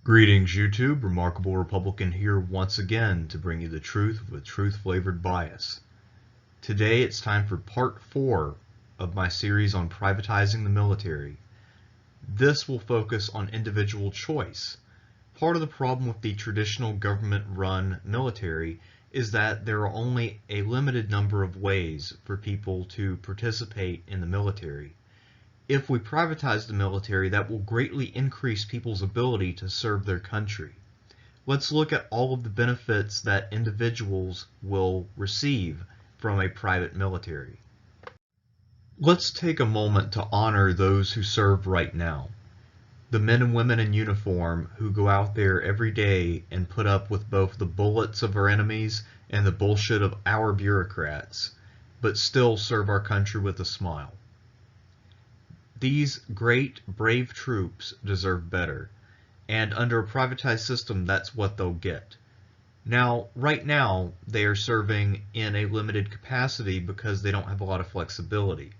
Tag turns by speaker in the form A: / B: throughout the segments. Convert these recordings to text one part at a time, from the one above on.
A: Greetings YouTube, Remarkable Republican here once again to bring you the truth with truth-flavored bias. Today it's time for part 4 of my series on privatizing the military. This will focus on individual choice. Part of the problem with the traditional government-run military is that there are only a limited number of ways for people to participate in the military. If we privatize the military, that will greatly increase people's ability to serve their country. Let's look at all of the benefits that individuals will receive from a private military. Let's take a moment to honor those who serve right now. The men and women in uniform who go out there every day and put up with both the bullets of our enemies and the bullshit of our bureaucrats, but still serve our country with a smile. These great, brave troops deserve better, and under a privatized system, that's what they'll get. Now, right now, they are serving in a limited capacity because they don't have a lot of flexibility.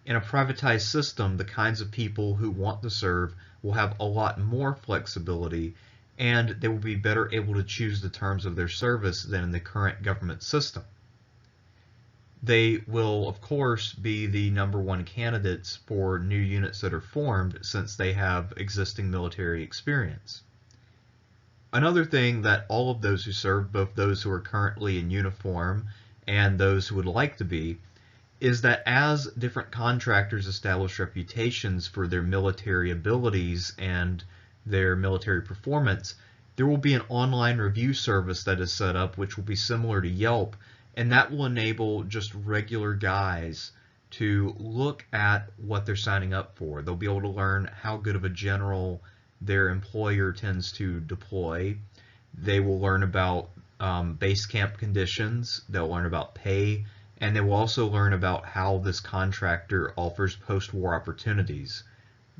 A: In a privatized system, the kinds of people who want to serve will have a lot more flexibility, and they will be better able to choose the terms of their service than in the current government system. They will, of course, be the #1 candidates for new units that are formed since they have existing military experience. Another thing that all of those who serve, both those who are currently in uniform and those who would like to be, is that as different contractors establish reputations for their military abilities and their military performance, there will be an online review service that is set up which will be similar to Yelp, and that will enable just regular guys to look at what they're signing up for. They'll be able to learn how good of a general their employer tends to deploy. They will learn about base camp conditions, they'll learn about pay, and they will also learn about how this contractor offers post-war opportunities.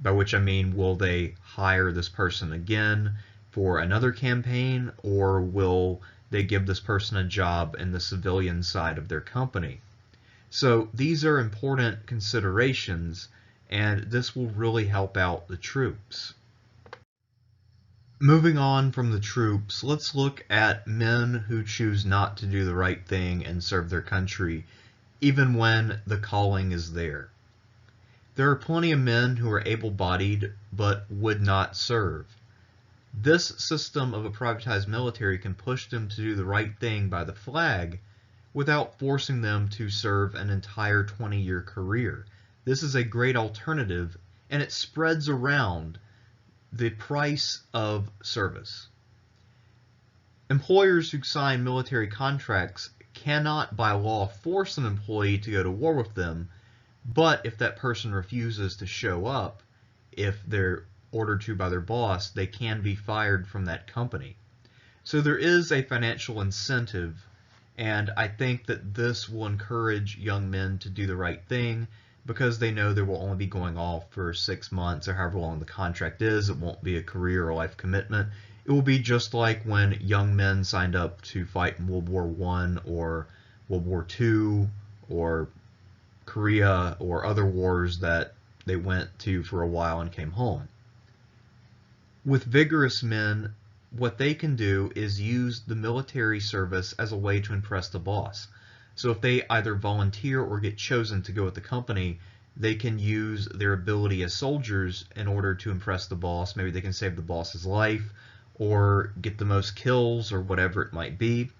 A: By which I mean, will they hire this person again for another campaign, or will they give this person a job in the civilian side of their company? So these are important considerations, and this will really help out the troops. Moving on from the troops, let's look at men who choose not to do the right thing and serve their country, even when the calling is there. There are plenty of men who are able-bodied but would not serve. This system of a privatized military can push them to do the right thing by the flag without forcing them to serve an entire 20-year career. This is a great alternative, and it spreads around the price of service. Employers who sign military contracts cannot by law force an employee to go to war with them, but if that person refuses to show up, if they're ordered to by their boss, they can be fired from that company. So there is a financial incentive, and I think that this will encourage young men to do the right thing because they know they will only be going off for 6 months or however long the contract is. It won't be a career or life commitment. It will be just like when young men signed up to fight in World War I or World War II or Korea or other wars that they went to for a while and came home. With vigorous men, what they can do is use the military service as a way to impress the boss. So if they either volunteer or get chosen to go with the company, they can use their ability as soldiers in order to impress the boss. Maybe they can save the boss's life or get the most kills or whatever it might be.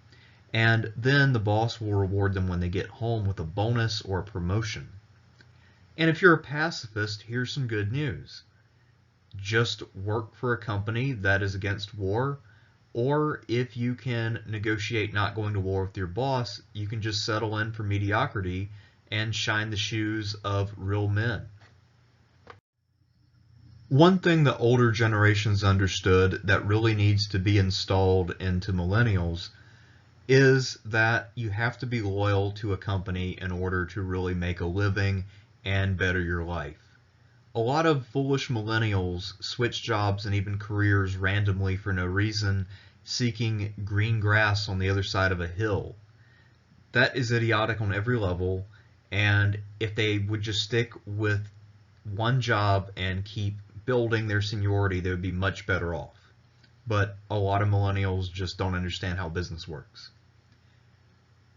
A: And then the boss will reward them when they get home with a bonus or a promotion. And if you're a pacifist, here's some good news. Just work for a company that is against war, or if you can negotiate not going to war with your boss, you can just settle in for mediocrity and shine the shoes of real men. One thing that older generations understood that really needs to be installed into millennials is that you have to be loyal to a company in order to really make a living and better your life. A lot of foolish millennials switch jobs and even careers randomly for no reason, seeking green grass on the other side of a hill. That is idiotic on every level, and if they would just stick with one job and keep building their seniority, they would be much better off. but a lot of millennials just don't understand how business works.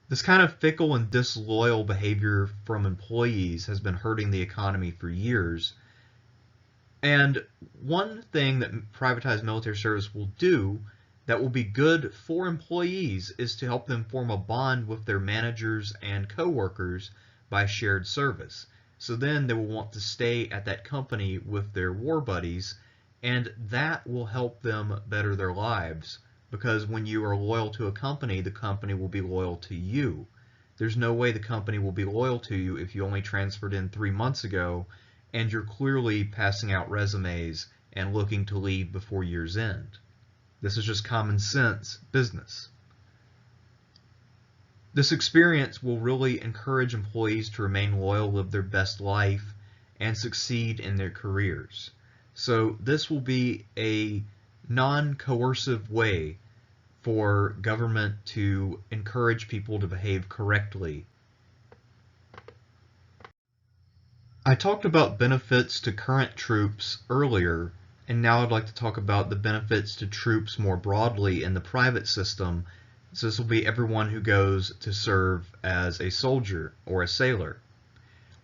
A: This kind of fickle and disloyal behavior from employees has been hurting the economy for years. And one thing that privatized military service will do that will be good for employees is to help them form a bond with their managers and coworkers by shared service. So then they will want to stay at that company with their war buddies, and that will help them better their lives, because when you are loyal to a company, the company will be loyal to you. There's no way the company will be loyal to you if you only transferred in 3 months ago and you're clearly passing out resumes and looking to leave before year's end. This is just common sense business. This experience will really encourage employees to remain loyal, live their best life, and succeed in their careers. So this will be a non-coercive way for government to encourage people to behave correctly. I talked about benefits to current troops earlier, and now I'd like to talk about the benefits to troops more broadly in the private system. So this will be everyone who goes to serve as a soldier or a sailor.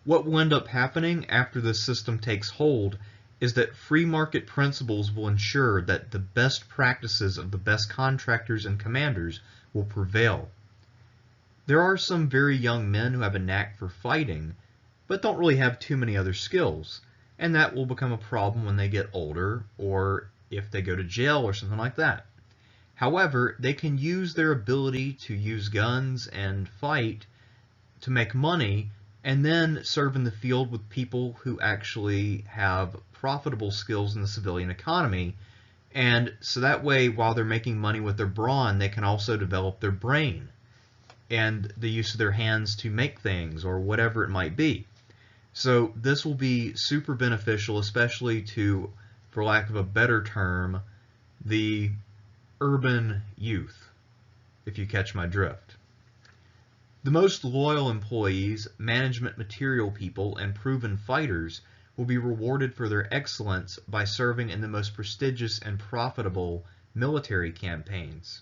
A: What will end up happening after this system takes hold is that free market principles will ensure that the best practices of the best contractors and commanders will prevail. There are some very young men who have a knack for fighting, but don't really have too many other skills, and that will become a problem when they get older or if they go to jail or something like that. However, they can use their ability to use guns and fight to make money and then serve in the field with people who actually have profitable skills in the civilian economy. And so that way, while they're making money with their brawn, they can also develop their brain and the use of their hands to make things or whatever it might be. So this will be super beneficial, especially to, for lack of a better term, the urban youth, if you catch my drift. The most loyal employees, management material people, and proven fighters will be rewarded for their excellence by serving in the most prestigious and profitable military campaigns.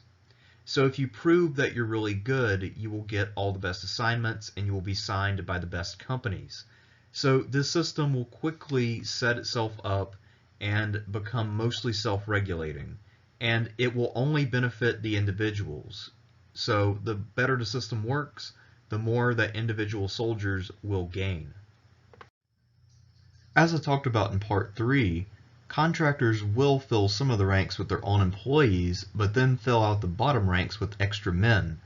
A: So if you prove that you're really good, you will get all the best assignments and you will be signed by the best companies. So this system will quickly set itself up and become mostly self-regulating, and it will only benefit the individuals. So the better the system works, the more that individual soldiers will gain. As I talked about in part 3, contractors will fill some of the ranks with their own employees, but then fill out the bottom ranks with extra men.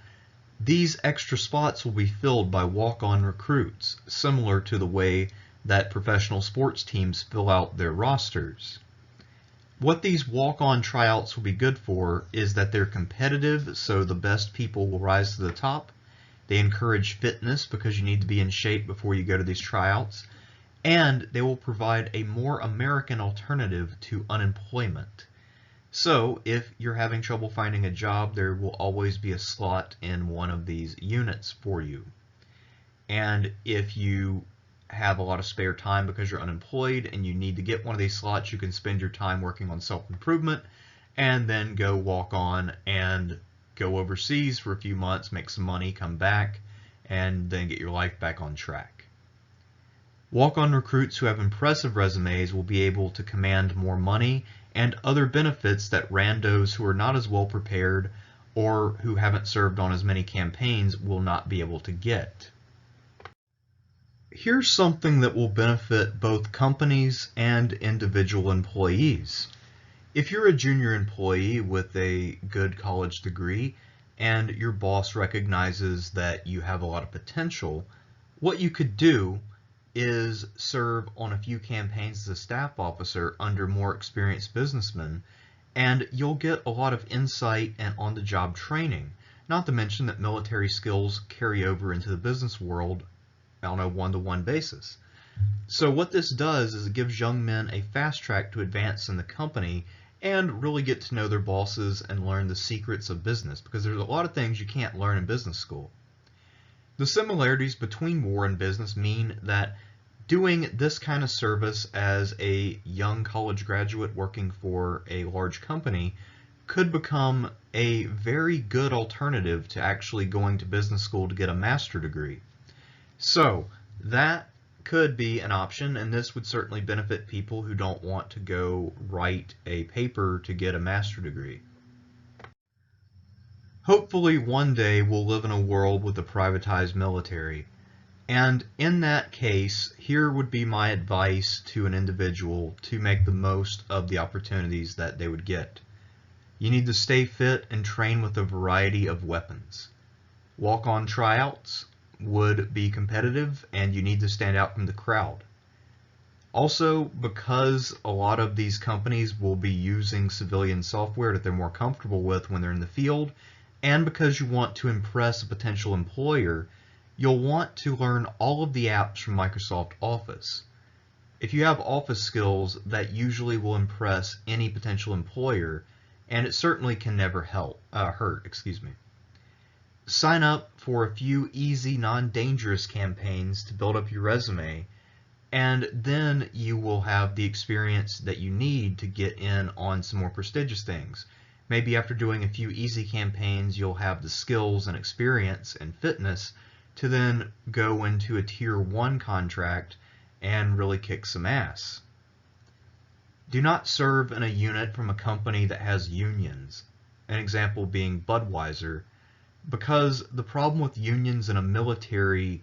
A: These extra spots will be filled by walk-on recruits, similar to the way that professional sports teams fill out their rosters. What these walk-on tryouts will be good for is that they're competitive, so the best people will rise to the top. They encourage fitness because you need to be in shape before you go to these tryouts. And they will provide a more American alternative to unemployment. So if you're having trouble finding a job, there will always be a slot in one of these units for you. And if you have a lot of spare time because you're unemployed and you need to get one of these slots, you can spend your time working on self-improvement and then go walk on and go overseas for a few months, make some money, come back, and then get your life back on track. Walk-on recruits who have impressive resumes will be able to command more money and other benefits that randos who are not as well prepared or who haven't served on as many campaigns will not be able to get. Here's something that will benefit both companies and individual employees. If you're a junior employee with a good college degree and your boss recognizes that you have a lot of potential, what you could do is serve on a few campaigns as a staff officer under more experienced businessmen, and you'll get a lot of insight and on-the-job training, not to mention that military skills carry over into the business world on a one-to-one basis. So what this does is it gives young men a fast track to advance in the company and really get to know their bosses and learn the secrets of business, because there's a lot of things you can't learn in business school. The similarities between war and business mean that doing this kind of service as a young college graduate working for a large company could become a very good alternative to actually going to business school to get a master's degree. So that could be an option, and this would certainly benefit people who don't want to go write a paper to get a master's degree. Hopefully one day we'll live in a world with a privatized military. And in that case, here would be my advice to an individual to make the most of the opportunities that they would get. You need to stay fit and train with a variety of weapons. Walk-on tryouts would be competitive, and you need to stand out from the crowd. Also, because a lot of these companies will be using civilian software that they're more comfortable with when they're in the field, and because you want to impress a potential employer, you'll want to learn all of the apps from Microsoft Office. If you have Office skills, that usually will impress any potential employer, and it certainly can never hurt. Sign up for a few easy, non-dangerous campaigns to build up your resume, and then you will have the experience that you need to get in on some more prestigious things. Maybe after doing a few easy campaigns, you'll have the skills and experience and fitness to then go into a Tier 1 contract and really kick some ass. Do not serve in a unit from a company that has unions, an example being Budweiser, because the problem with unions in a military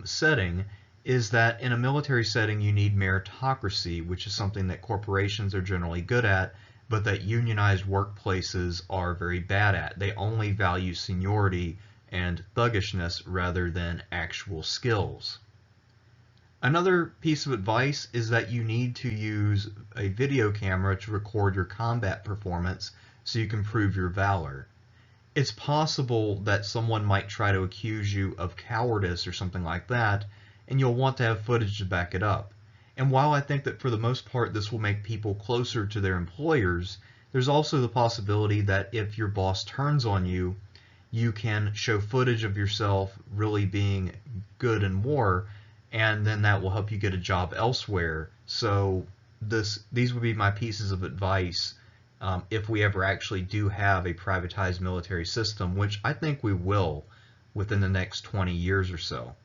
A: setting is that in a military setting you need meritocracy, which is something that corporations are generally good at, but that unionized workplaces are very bad at. They only value seniority and thuggishness rather than actual skills. Another piece of advice is that you need to use a video camera to record your combat performance so you can prove your valor. It's possible that someone might try to accuse you of cowardice or something like that, and you'll want to have footage to back it up. And while I think that for the most part this will make people closer to their employers, there's also the possibility that if your boss turns on you, you can show footage of yourself really being good in war, and then that will help you get a job elsewhere. So these would be my pieces of advice if we ever actually do have a privatized military system, which I think we will within the next 20 years or so.